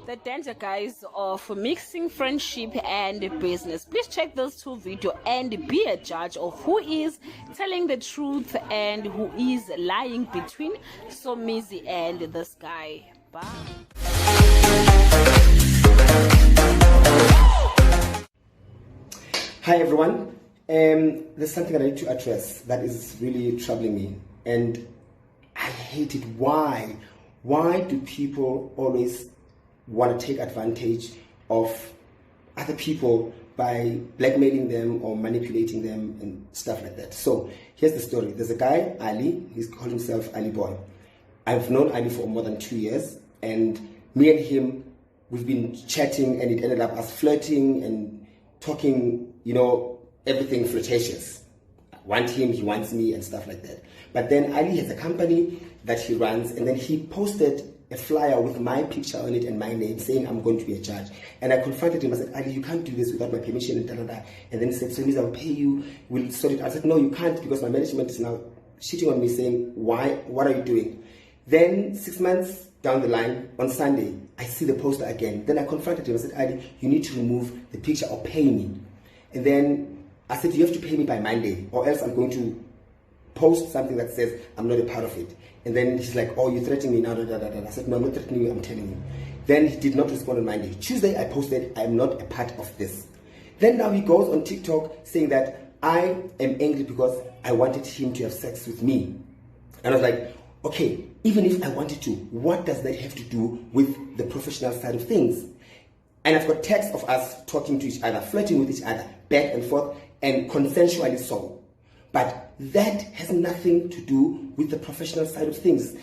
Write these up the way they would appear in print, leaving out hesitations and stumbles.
The danger, guys, of mixing friendship and business. Please check those two videos and be a judge of who is telling the truth and who is lying between Somizi and this guy. Bye. Hi everyone. There's something I need to address that is really troubling me, and I hate it. Why do people always want to take advantage of other people by blackmailing them or manipulating them and stuff like that? So here's the story. There's a guy, Ali. He's called himself Ali Boy. I've known Ali for more than 2 years, and me and him, we've been chatting, and it ended up us flirting and talking, everything flirtatious. I want him, he wants me, and stuff like that. But then Ali has a company that he runs, and then he posted a flyer with my picture on it and my name saying I'm going to be a judge. And I confronted him. I said, Ali, you can't do this without my permission, and da da da. And then he said, Somizi, I'll pay you, we'll sort it out. I said, no, you can't, because my management is now shitting on me, saying, why? What are you doing? Then 6 months down the line, on Sunday, I see the poster again. Then I confronted him. I said, Ali, you need to remove the picture or pay me. And then I said, you have to pay me by Monday, or else I'm going to post something that says I'm not a part of it. And then he's like, oh, you're threatening me now, da, da, da, da. I said, no, I'm not threatening you, I'm telling you. Then he did not respond on Monday. Tuesday, I posted, I'm not a part of this. Then now he goes on TikTok saying that I am angry because I wanted him to have sex with me. And I was like, okay, even if I wanted to, what does that have to do with the professional side of things? And I've got texts of us talking to each other, flirting with each other, back and forth, and consensually so. But that has nothing to do with the professional side of things.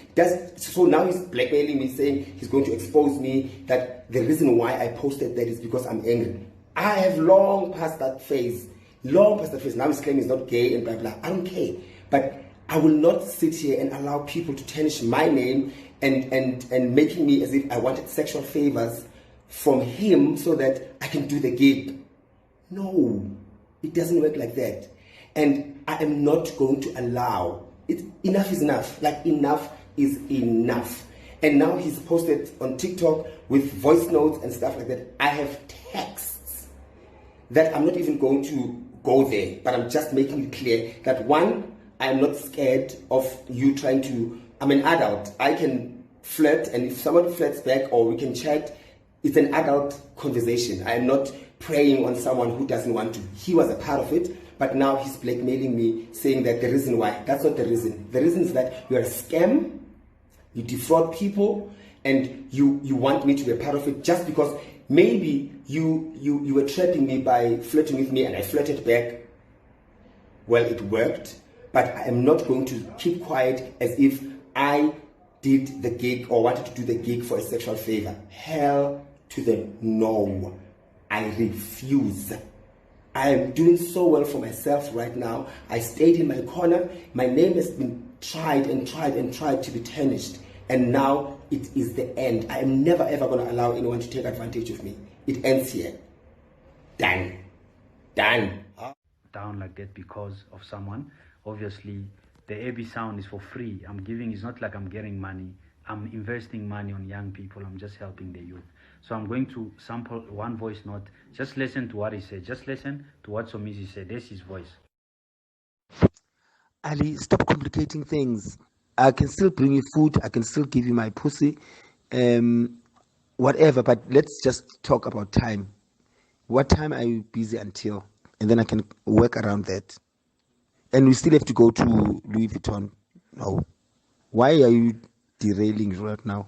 So now he's blackmailing me, saying he's going to expose me, that the reason why I posted that is because I'm angry. I have long passed that phase. Now he's claiming he's not gay and blah, blah. I don't care. But I will not sit here and allow people to tarnish my name and making me as if I wanted sexual favors from him so that I can do the gig. No, it doesn't work like that. And I am not going to allow it. Enough is enough. Like, enough is enough. And now he's posted on TikTok with voice notes and stuff like that. I have texts that I'm not even going to go there, but I'm just making it clear that, one, I'm not scared of you trying to, I'm an adult. I can flirt, and if someone flirts back or we can chat, it's an adult conversation. I am not preying on someone who doesn't want to. He was a part of it, but now he's blackmailing me, saying that the reason why. That's not the reason. The reason is that you're a scam, you defraud people, and you want me to be a part of it just because maybe you were trapping me by flirting with me and I flirted back. Well, it worked, but I am not going to keep quiet as if I did the gig or wanted to do the gig for a sexual favor. Hell to the no. I refuse. I am doing so well for myself right now. I stayed in my corner. My name has been tried to be tarnished. And now it is the end. I am never ever going to allow anyone to take advantage of me. It ends here. Done. Down like that because of someone. Obviously, the AB sound is for free. I'm giving, it's not like I'm getting money. I'm investing money on young people. I'm just helping the youth. So I'm going to sample one voice note. Just listen to what he said. Just listen to what Somizi said. There's his voice. Ali, stop complicating things. I can still bring you food. I can still give you my pussy. Whatever, but let's just talk about time. What time are you busy until? And then I can work around that. And we still have to go to Louis Vuitton. No. Why are you derailing right now?